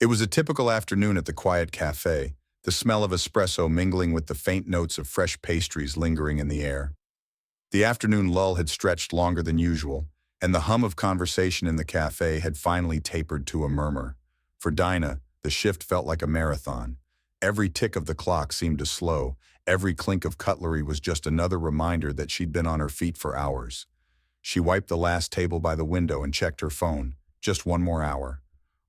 It was a typical afternoon at the quiet cafe, the smell of espresso mingling with the faint notes of fresh pastries lingering in the air. The afternoon lull had stretched longer than usual, and the hum of conversation in the cafe had finally tapered to a murmur. For Dinah, the shift felt like a marathon. Every tick of the clock seemed to slow, every clink of cutlery was just another reminder that she'd been on her feet for hours. She wiped the last table by the window and checked her phone. Just one more hour.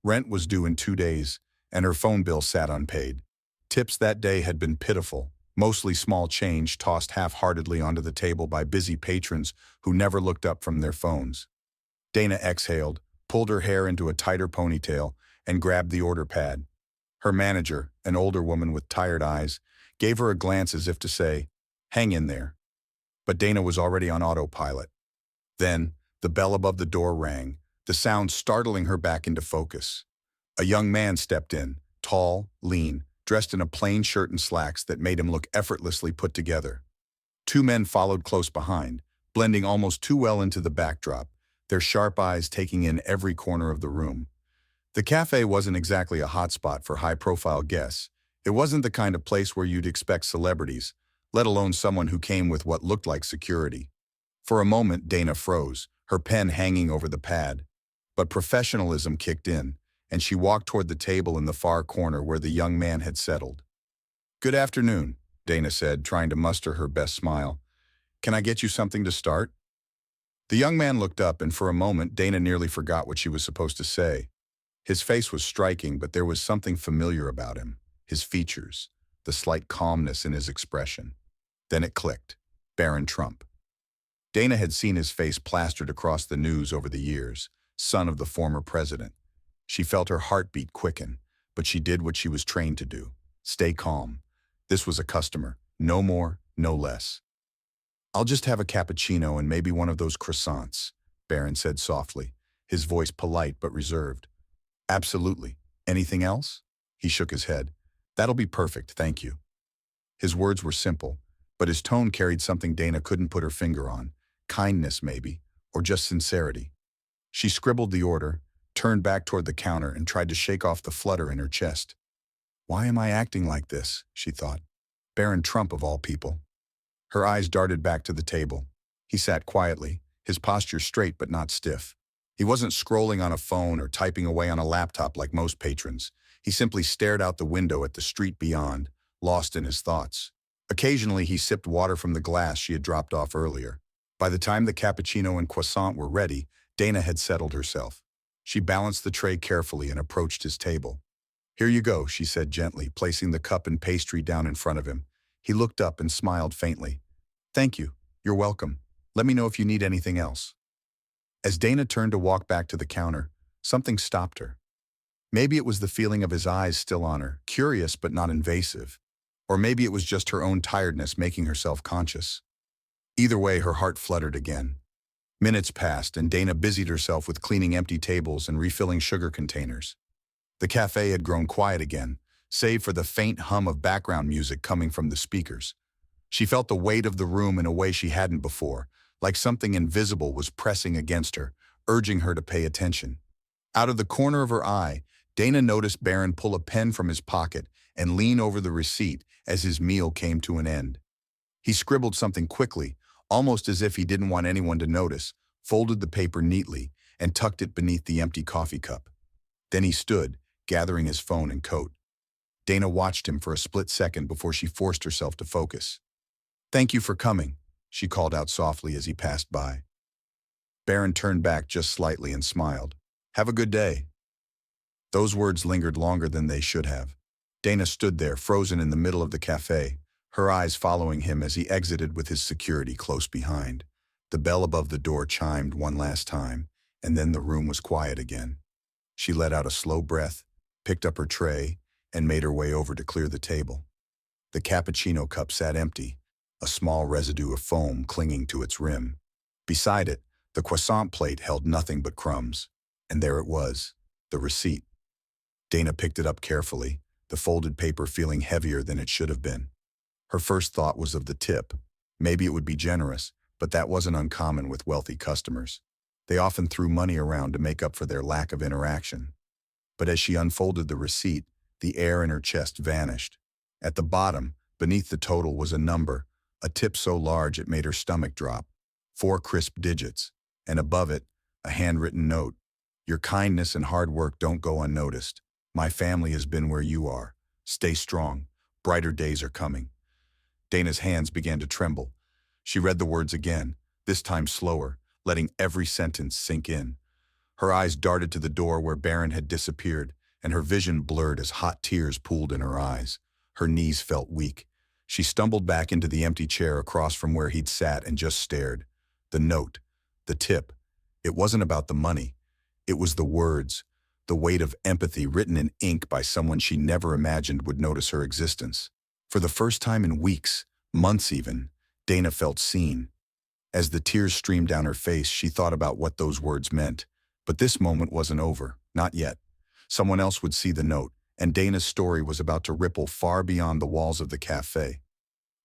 Rent was due in 2 days, and her phone bill sat unpaid. Tips that day had been pitiful, mostly small change tossed half-heartedly onto the table by busy patrons who never looked up from their phones. Dana exhaled, pulled her hair into a tighter ponytail, and grabbed the order pad. Her manager, an older woman with tired eyes, gave her a glance as if to say, "Hang in there." But Dana was already on autopilot. Then, the bell above the door rang, the sound startling her back into focus. A young man stepped in, tall, lean, dressed in a plain shirt and slacks that made him look effortlessly put together. Two men followed close behind, blending almost too well into the backdrop, their sharp eyes taking in every corner of the room. The cafe wasn't exactly a hotspot for high-profile guests. It wasn't the kind of place where you'd expect celebrities, let alone someone who came with what looked like security. For a moment, Dana froze, her pen hanging over the pad. But professionalism kicked in, and she walked toward the table in the far corner where the young man had settled. "Good afternoon," Dana said, trying to muster her best smile. "Can I get you something to start?" The young man looked up, and for a moment, Dana nearly forgot what she was supposed to say. His face was striking, but there was something familiar about him. His features, the slight calmness in his expression. Then it clicked. Barron Trump. Dana had seen his face plastered across the news over the years, son of the former president. She felt her heartbeat quicken, but she did what she was trained to do. Stay calm. This was a customer. No more, no less. "I'll just have a cappuccino and maybe one of those croissants," Barron said softly, his voice polite but reserved. "Absolutely. Anything else?" He shook his head. "That'll be perfect, thank you." His words were simple, but his tone carried something Dana couldn't put her finger on. Kindness, maybe, or just sincerity. She scribbled the order, turned back toward the counter, and tried to shake off the flutter in her chest. "Why am I acting like this?" she thought. Barron Trump, of all people. Her eyes darted back to the table. He sat quietly, his posture straight but not stiff. He wasn't scrolling on a phone or typing away on a laptop like most patrons. He simply stared out the window at the street beyond, lost in his thoughts. Occasionally, he sipped water from the glass she had dropped off earlier. By the time the cappuccino and croissant were ready, Dana had settled herself. She balanced the tray carefully and approached his table. "Here you go," she said gently, placing the cup and pastry down in front of him. He looked up and smiled faintly. "Thank you. You're welcome. Let me know if you need anything else." As Dana turned to walk back to the counter, something stopped her. Maybe it was the feeling of his eyes still on her, curious but not invasive. Or maybe it was just her own tiredness making her self-conscious. Either way, her heart fluttered again. Minutes passed, and Dana busied herself with cleaning empty tables and refilling sugar containers. The cafe had grown quiet again, save for the faint hum of background music coming from the speakers. She felt the weight of the room in a way she hadn't before, like something invisible was pressing against her, urging her to pay attention. Out of the corner of her eye, Dana noticed Barron pull a pen from his pocket and lean over the receipt as his meal came to an end. He scribbled something quickly, almost as if he didn't want anyone to notice, folded the paper neatly, and tucked it beneath the empty coffee cup. Then he stood, gathering his phone and coat. Dana watched him for a split second before she forced herself to focus. "Thank you for coming," she called out softly as he passed by. Barron turned back just slightly and smiled. "Have a good day." Those words lingered longer than they should have. Dana stood there, frozen in the middle of the cafe, her eyes following him as he exited with his security close behind. The bell above the door chimed one last time, and then the room was quiet again. She let out a slow breath, picked up her tray, and made her way over to clear the table. The cappuccino cup sat empty, a small residue of foam clinging to its rim. Beside it, the croissant plate held nothing but crumbs. And there it was, the receipt. Dana picked it up carefully, the folded paper feeling heavier than it should have been. Her first thought was of the tip. Maybe it would be generous, but that wasn't uncommon with wealthy customers. They often threw money around to make up for their lack of interaction. But as she unfolded the receipt, the air in her chest vanished. At the bottom, beneath the total, was a number, a tip so large it made her stomach drop. 4 crisp digits. And above it, a handwritten note. Your kindness and hard work don't go unnoticed. My family has been where you are. Stay strong. Brighter days are coming. Dana's hands began to tremble. She read the words again, this time slower, letting every sentence sink in. Her eyes darted to the door where Barron had disappeared, and her vision blurred as hot tears pooled in her eyes. Her knees felt weak. She stumbled back into the empty chair across from where he'd sat and just stared. The note, the tip. It wasn't about the money. It was the words, the weight of empathy written in ink by someone she never imagined would notice her existence. For the first time in weeks, months even, Dana felt seen. As the tears streamed down her face, she thought about what those words meant. But this moment wasn't over, not yet. Someone else would see the note, and Dana's story was about to ripple far beyond the walls of the cafe.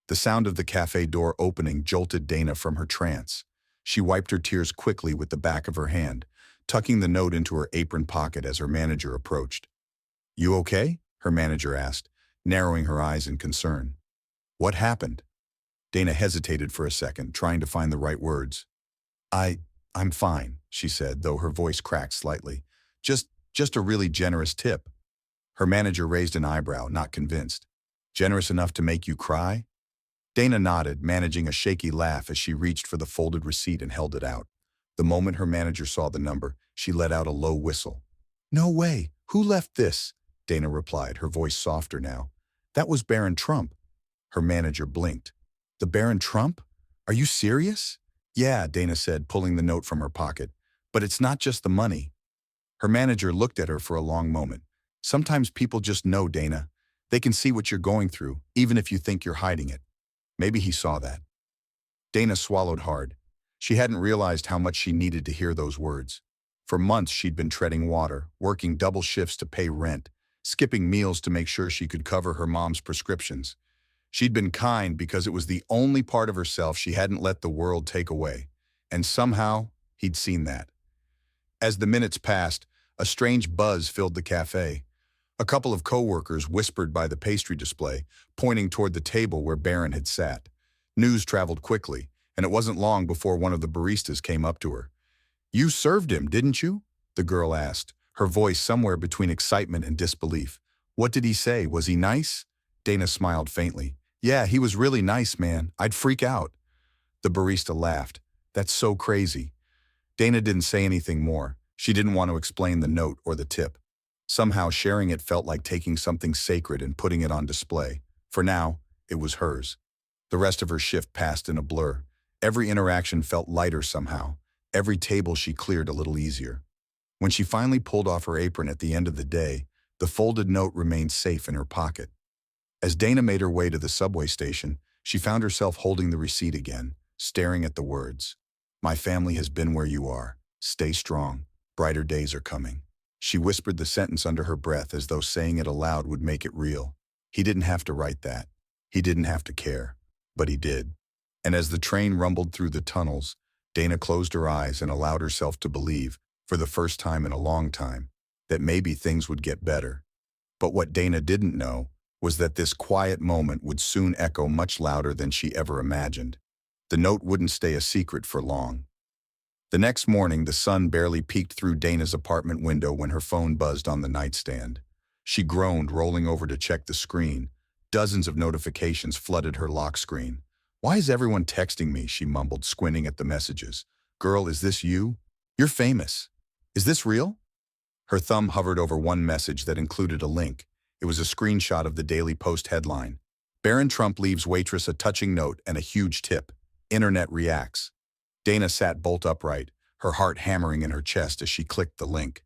The sound of the cafe door opening jolted Dana from her trance. She wiped her tears quickly with the back of her hand, tucking the note into her apron pocket as her manager approached. "You okay?" her manager asked, narrowing her eyes in concern. "What happened?" Dana hesitated for a second, trying to find the right words. I'm fine," she said, though her voice cracked slightly. Just a really generous tip." Her manager raised an eyebrow, not convinced. "Generous enough to make you cry?" Dana nodded, managing a shaky laugh as she reached for the folded receipt and held it out. The moment her manager saw the number, she let out a low whistle. "No way! Who left this?" Dana replied, her voice softer now. "That was Barron Trump." Her manager blinked. "The Barron Trump? Are you serious?" "Yeah," Dana said, pulling the note from her pocket. "But it's not just the money." Her manager looked at her for a long moment. "Sometimes people just know, Dana. They can see what you're going through, even if you think you're hiding it." Maybe he saw that. Dana swallowed hard. She hadn't realized how much she needed to hear those words. For months she'd been treading water, working double shifts to pay rent, skipping meals to make sure she could cover her mom's prescriptions. She'd been kind because it was the only part of herself she hadn't let the world take away. And somehow, he'd seen that. As the minutes passed, a strange buzz filled the cafe. A couple of coworkers whispered by the pastry display, pointing toward the table where Barron had sat. News traveled quickly, and it wasn't long before one of the baristas came up to her. "You served him, didn't you?" the girl asked, her voice somewhere between excitement and disbelief. "What did he say? Was he nice?" Dana smiled faintly. "Yeah, he was really nice, man. I'd freak out." The barista laughed. "That's so crazy." Dana didn't say anything more. She didn't want to explain the note or the tip. Somehow sharing it felt like taking something sacred and putting it on display. For now, it was hers. The rest of her shift passed in a blur. Every interaction felt lighter somehow. Every table she cleared a little easier. When she finally pulled off her apron at the end of the day, the folded note remained safe in her pocket. As Dana made her way to the subway station, she found herself holding the receipt again, staring at the words. "My family has been where you are. Stay strong. Brighter days are coming." She whispered the sentence under her breath as though saying it aloud would make it real. He didn't have to write that. He didn't have to care. But he did. And as the train rumbled through the tunnels, Dana closed her eyes and allowed herself to believe, for the first time in a long time, that maybe things would get better. But what Dana didn't know was that this quiet moment would soon echo much louder than she ever imagined. The note wouldn't stay a secret for long. The next morning, the sun barely peeked through Dana's apartment window when her phone buzzed on the nightstand. She groaned, rolling over to check the screen. Dozens of notifications flooded her lock screen. "Why is everyone texting me?" she mumbled, squinting at the messages. "Girl, is this you? You're famous. Is this real?" Her thumb hovered over one message that included a link. It was a screenshot of the Daily Post headline. "Barron Trump leaves Waitress a touching note and a huge tip. Internet reacts." Dana sat bolt upright, her heart hammering in her chest as she clicked the link.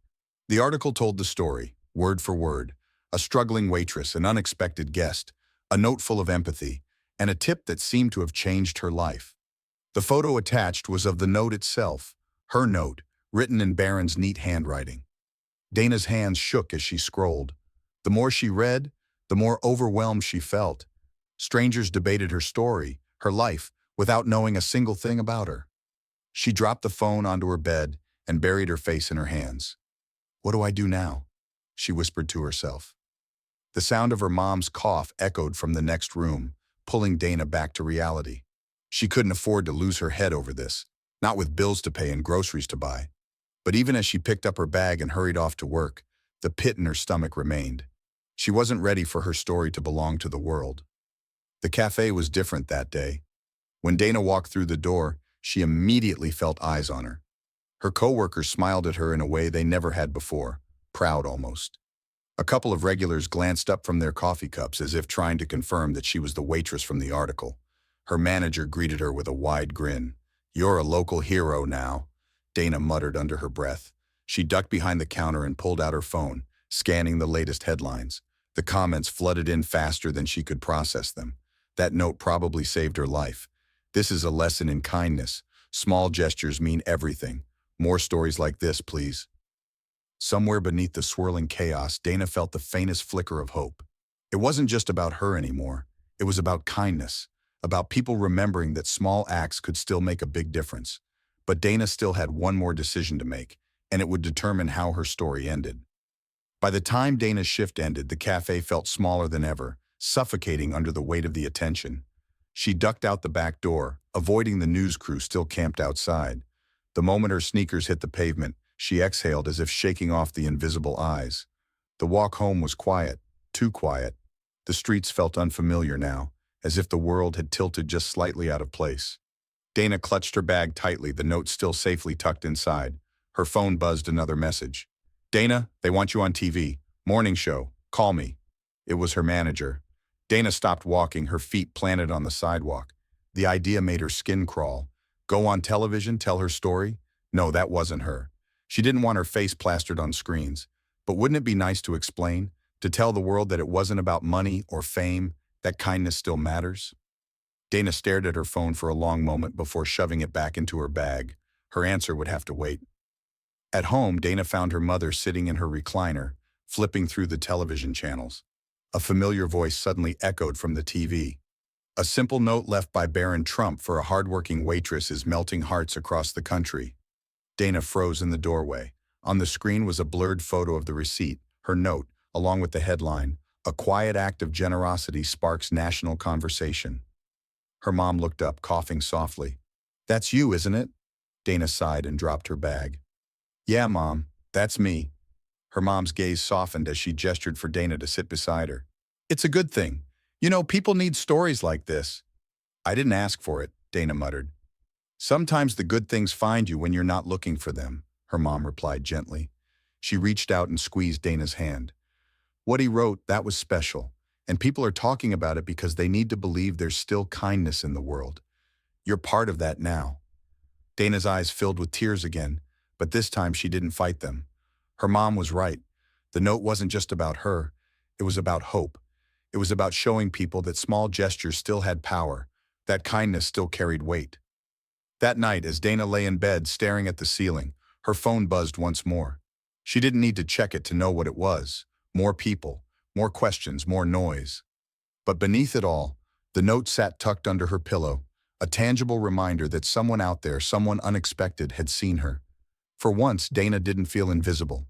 The article told the story, word for word. A struggling waitress, an unexpected guest, a note full of empathy, and a tip that seemed to have changed her life. The photo attached was of the note itself, her note, written in Barron's neat handwriting. Dana's hands shook as she scrolled. The more she read, the more overwhelmed she felt. Strangers debated her story, her life, without knowing a single thing about her. She dropped the phone onto her bed and buried her face in her hands. "What do I do now?" she whispered to herself. The sound of her mom's cough echoed from the next room, pulling Dana back to reality. She couldn't afford to lose her head over this, not with bills to pay and groceries to buy. But even as she picked up her bag and hurried off to work, the pit in her stomach remained. She wasn't ready for her story to belong to the world. The cafe was different that day. When Dana walked through the door, she immediately felt eyes on her. Her coworkers smiled at her in a way they never had before, proud almost. A couple of regulars glanced up from their coffee cups as if trying to confirm that she was the waitress from the article. Her manager greeted her with a wide grin. "You're a local hero now," Dana muttered under her breath. She ducked behind the counter and pulled out her phone, scanning the latest headlines. The comments flooded in faster than she could process them. That note probably saved her life. "This is a lesson in kindness. Small gestures mean everything. More stories like this, please." Somewhere beneath the swirling chaos, Dana felt the faintest flicker of hope. It wasn't just about her anymore. It was about kindness, about people remembering that small acts could still make a big difference. But Dana still had one more decision to make, and it would determine how her story ended. By the time Dana's shift ended, the cafe felt smaller than ever, suffocating under the weight of the attention. She ducked out the back door, avoiding the news crew still camped outside. The moment her sneakers hit the pavement, she exhaled as if shaking off the invisible eyes. The walk home was quiet, too quiet. The streets felt unfamiliar now, as if the world had tilted just slightly out of place. Dana clutched her bag tightly, the note still safely tucked inside. Her phone buzzed another message. "Dana, they want you on TV. Morning show. Call me." It was her manager. Dana stopped walking, her feet planted on the sidewalk. The idea made her skin crawl. Go on television, tell her story? No, that wasn't her. She didn't want her face plastered on screens. But wouldn't it be nice to explain, to tell the world that it wasn't about money or fame, that kindness still matters? Dana stared at her phone for a long moment before shoving it back into her bag. Her answer would have to wait. At home, Dana found her mother sitting in her recliner, flipping through the television channels. A familiar voice suddenly echoed from the TV. "A simple note left by Barron for a hardworking waitress is melting hearts across the country." Dana froze in the doorway. On the screen was a blurred photo of the receipt, her note, along with the headline, "A quiet act of generosity sparks national conversation." Her mom looked up, coughing softly. "That's you, isn't it?" Dana sighed and dropped her bag. "Yeah, Mom, that's me." Her mom's gaze softened as she gestured for Dana to sit beside her. "It's a good thing. You know, people need stories like this." "I didn't ask for it," Dana muttered. "Sometimes the good things find you when you're not looking for them," her mom replied gently. She reached out and squeezed Dana's hand. "What he wrote, that was special, and people are talking about it because they need to believe there's still kindness in the world. You're part of that now." Dana's eyes filled with tears again, but this time she didn't fight them. Her mom was right. The note wasn't just about her. It was about hope. It was about showing people that small gestures still had power, that kindness still carried weight. That night, as Dana lay in bed staring at the ceiling, her phone buzzed once more. She didn't need to check it to know what it was. More people, more questions, more noise. But beneath it all, the note sat tucked under her pillow, a tangible reminder that someone out there, someone unexpected, had seen her. For once, Dana didn't feel invisible.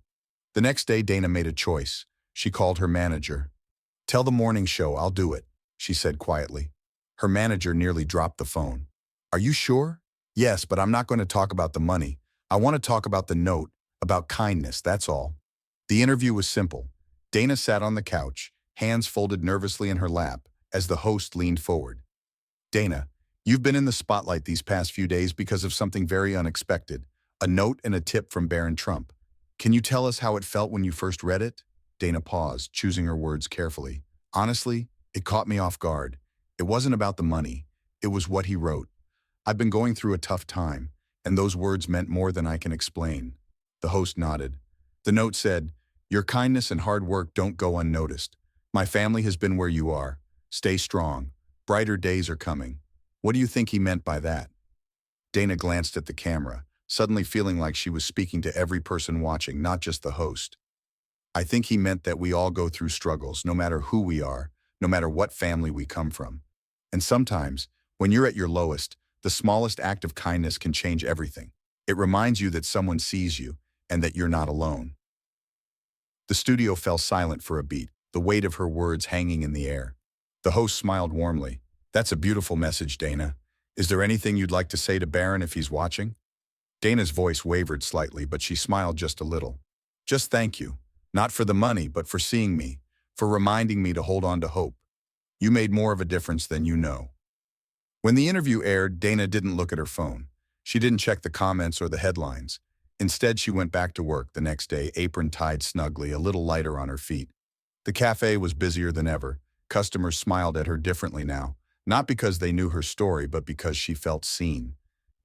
The next day, Dana made a choice. She called her manager. "Tell the morning show I'll do it," she said quietly. Her manager nearly dropped the phone. "Are you sure?" "Yes, but I'm not going to talk about the money. I want to talk about the note, about kindness, that's all." The interview was simple. Dana sat on the couch, hands folded nervously in her lap, as the host leaned forward. "Dana, you've been in the spotlight these past few days because of something very unexpected. A note and a tip from Barron. Can you tell us how it felt when you first read it?" Dana paused, choosing her words carefully. "Honestly, it caught me off guard. It wasn't about the money. It was what he wrote. I've been going through a tough time, and those words meant more than I can explain." The host nodded. The note said, "Your kindness and hard work don't go unnoticed. My family has been where you are. Stay strong. Brighter days are coming." What do you think he meant by that? Dana glanced at the camera, suddenly feeling like she was speaking to every person watching, not just the host. "I think he meant that we all go through struggles, no matter who we are, no matter what family we come from. And sometimes, when you're at your lowest, the smallest act of kindness can change everything. It reminds you that someone sees you and that you're not alone." The studio fell silent for a beat, the weight of her words hanging in the air. The host smiled warmly. "That's a beautiful message, Dana. Is there anything you'd like to say to Barron if he's watching?" Dana's voice wavered slightly, but she smiled just a little. "Just thank you. Not for the money, but for seeing me, for reminding me to hold on to hope. You made more of a difference than you know." When the interview aired, Dana didn't look at her phone. She didn't check the comments or the headlines. Instead, she went back to work the next day, apron tied snugly, a little lighter on her feet. The cafe was busier than ever. Customers smiled at her differently now, not because they knew her story, but because she felt seen.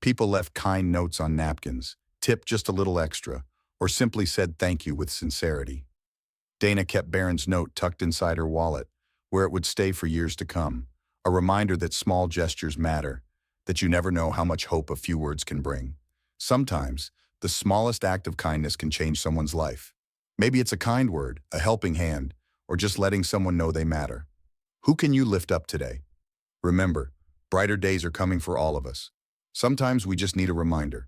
People left kind notes on napkins, tipped just a little extra, or simply said thank you with sincerity. Dana kept Barron's note tucked inside her wallet, where it would stay for years to come, a reminder that small gestures matter, that you never know how much hope a few words can bring. Sometimes, the smallest act of kindness can change someone's life. Maybe it's a kind word, a helping hand, or just letting someone know they matter. Who can you lift up today? Remember, brighter days are coming for all of us. Sometimes we just need a reminder.